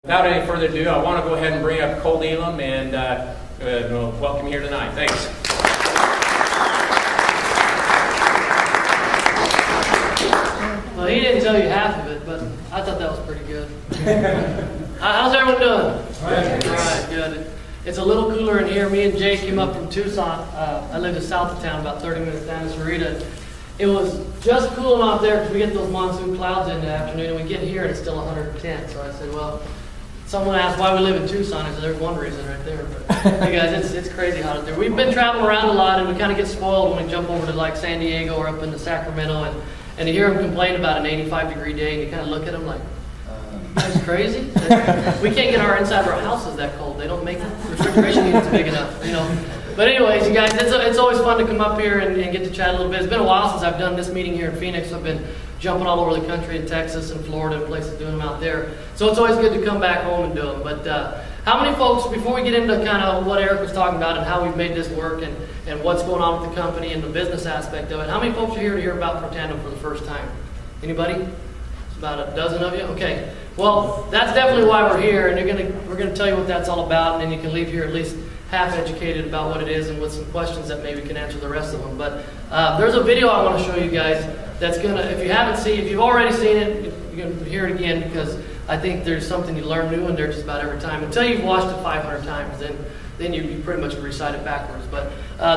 Without any further ado, I want to go ahead and bring up Colt Elam and welcome here tonight. Thanks. Well, he didn't tell you half of it, but I thought that was pretty good. How's everyone doing? All right, good. It's a little cooler in here. Me and Jay came up from Tucson. I live just south of town, about 30 minutes down in Sarita. It was just cool enough there because we get those monsoon clouds in the afternoon, and we get here and it's still 110. So I said, well, someone asked why we live in Tucson. I said, there's one reason right there. But hey guys, it's crazy hot out there. We've been traveling around a lot, and we kind of get spoiled when we jump over to like San Diego or up into Sacramento, and you hear them complain about an 85-degree day, and you kind of look at them like, that's crazy. We can't get our inside of our houses that cold. They don't make refrigeration units big enough, you know. But anyways, you guys, it's always fun to come up here and get to chat a little bit. It's been a while since I've done this meeting here in Phoenix. I've been jumping all over the country in Texas and Florida and places doing them out there. So it's always good to come back home and do them. But how many folks, before we get into kind of what Eric was talking about and how we've made this work and what's going on with the company and the business aspect of it, how many folks are here to hear about ProTandem for the first time? Anybody? It's about a dozen of you? Okay. Well, that's definitely why we're here, and we're gonna tell you what that's all about, and then you can leave here at least half educated about what it is and with some questions that maybe can answer the rest of them. But there's a video I want to show you guys that's gonna, if you've already seen it, you're gonna hear it again because I think there's something you learn new in there just about every time. Until you've watched it 500 times, then you pretty much recite it backwards. But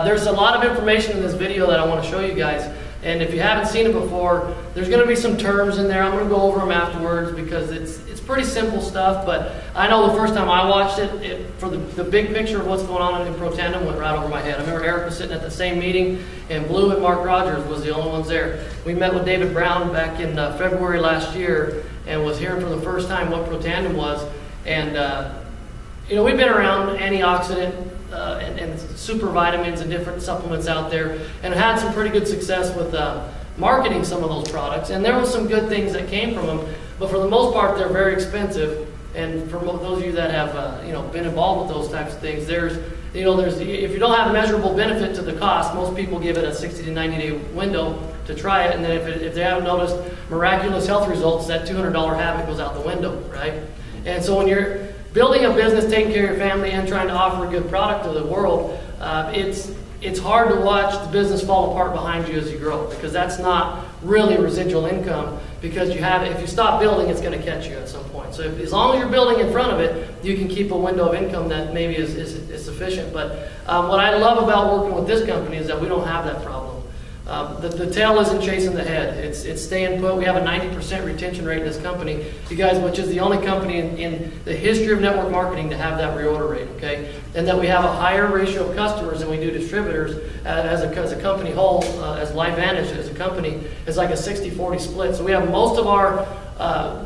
there's a lot of information in this video that I want to show you guys. And if you haven't seen it before, there's going to be some terms in there. I'm going to go over them afterwards because it's pretty simple stuff. But I know the first time I watched it for the big picture of what's going on in ProTandem went right over my head. I remember Eric was sitting at the same meeting, and Blue and Mark Rogers was the only ones there. We met with David Brown back in February last year and was hearing for the first time what ProTandem was. And we've been around antioxidant and super vitamins and different supplements out there, and had some pretty good success with marketing some of those products. And there were some good things that came from them, but for the most part, they're very expensive. And for those of you that have been involved with those types of things, there's if you don't have a measurable benefit to the cost, most people give it a 60 to 90-day window to try it, and then if they haven't noticed miraculous health results, that $200 habit goes out the window, right? And so when you're building a business, taking care of your family, and trying to offer a good product to the world, it's hard to watch the business fall apart behind you as you grow, because that's not really residual income, because if you stop building, it's going to catch you at some point. So as long as you're building in front of it, you can keep a window of income that maybe is sufficient. But what I love about working with this company is that we don't have that problem. The tail isn't chasing the head. It's staying put. We have a 90% retention rate in this company, you guys, which is the only company in the history of network marketing to have that reorder rate, okay? And that we have a higher ratio of customers than we do distributors as a company whole, as LifeVantage as a company, is like a 60-40 split. So we have most of our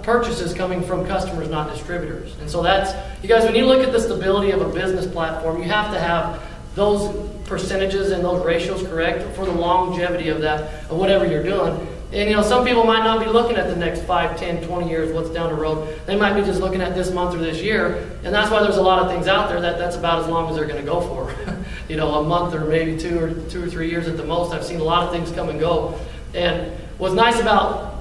purchases coming from customers, not distributors. And so that's, you guys, when you look at the stability of a business platform, you have to have those percentages and those ratios correct for the longevity of that, of whatever you're doing. And some people might not be looking at the next 5, 10, 20 years, what's down the road. They might be just looking at this month or this year, and that's why there's a lot of things out there that's about as long as they're going to go for. A month or maybe 2 or 3 years at the most. I've seen a lot of things come and go. And what's nice about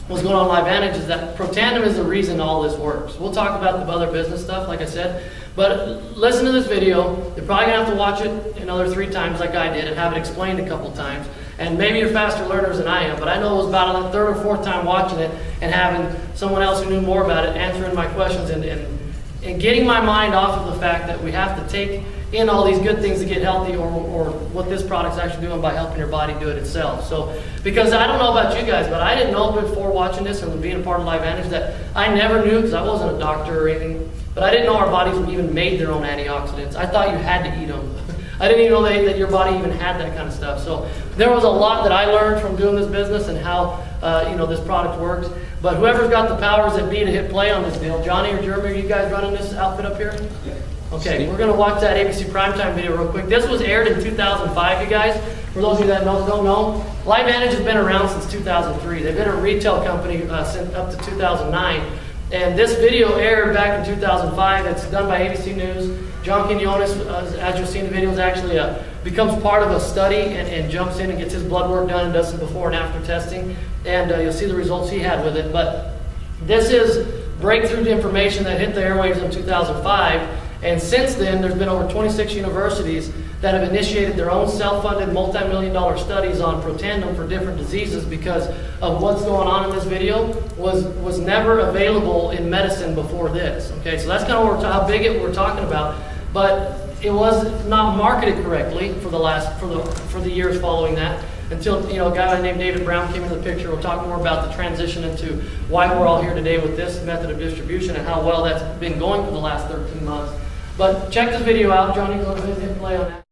what's going on in LifeVantage is that ProTandem is the reason all this works. We'll talk about the other business stuff, like I said, but listen to this video. You're probably going to have to watch it another 3 times like I did and have it explained a couple times. And maybe you're faster learners than I am, but I know it was about a 3rd or 4th time watching it and having someone else who knew more about it answering my questions and getting my mind off of the fact that we have to take in all these good things to get healthy, or what this product's actually doing by helping your body do it itself. So, because I don't know about you guys, but I didn't know before watching this and being a part of LifeVantage that I never knew, because I wasn't a doctor or anything, but I didn't know our bodies even made their own antioxidants. I thought you had to eat them. I didn't even know that your body even had that kind of stuff. So there was a lot that I learned from doing this business and how this product works. But whoever's got the powers that be to hit play on this deal, Johnny or Jeremy, are you guys running this outfit up here? Yeah. Okay, we're going to watch that ABC Primetime video real quick. This was aired in 2005, you guys. For those of you that don't know, LifeVantage has been around since 2003. They've been a retail company since up to 2009. And this video aired back in 2005. It's done by ABC News. John Quinones, as you'll see in the videos, actually becomes part of a study and jumps in and gets his blood work done and does some before and after testing. And you'll see the results he had with it. But this is breakthrough information that hit the airwaves in 2005. And since then, there's been over 26 universities that have initiated their own self-funded multi-million-dollar studies on Protandim for different diseases because of what's going on in this video was never available in medicine before this. Okay, so that's kind of how big we're talking about. But it was not marketed correctly for the years following that until a guy named David Brown came into the picture. We'll talk more about the transition into why we're all here today with this method of distribution and how well that's been going for the last 13 months. But check this video out. Johnny, go ahead and hit play on that.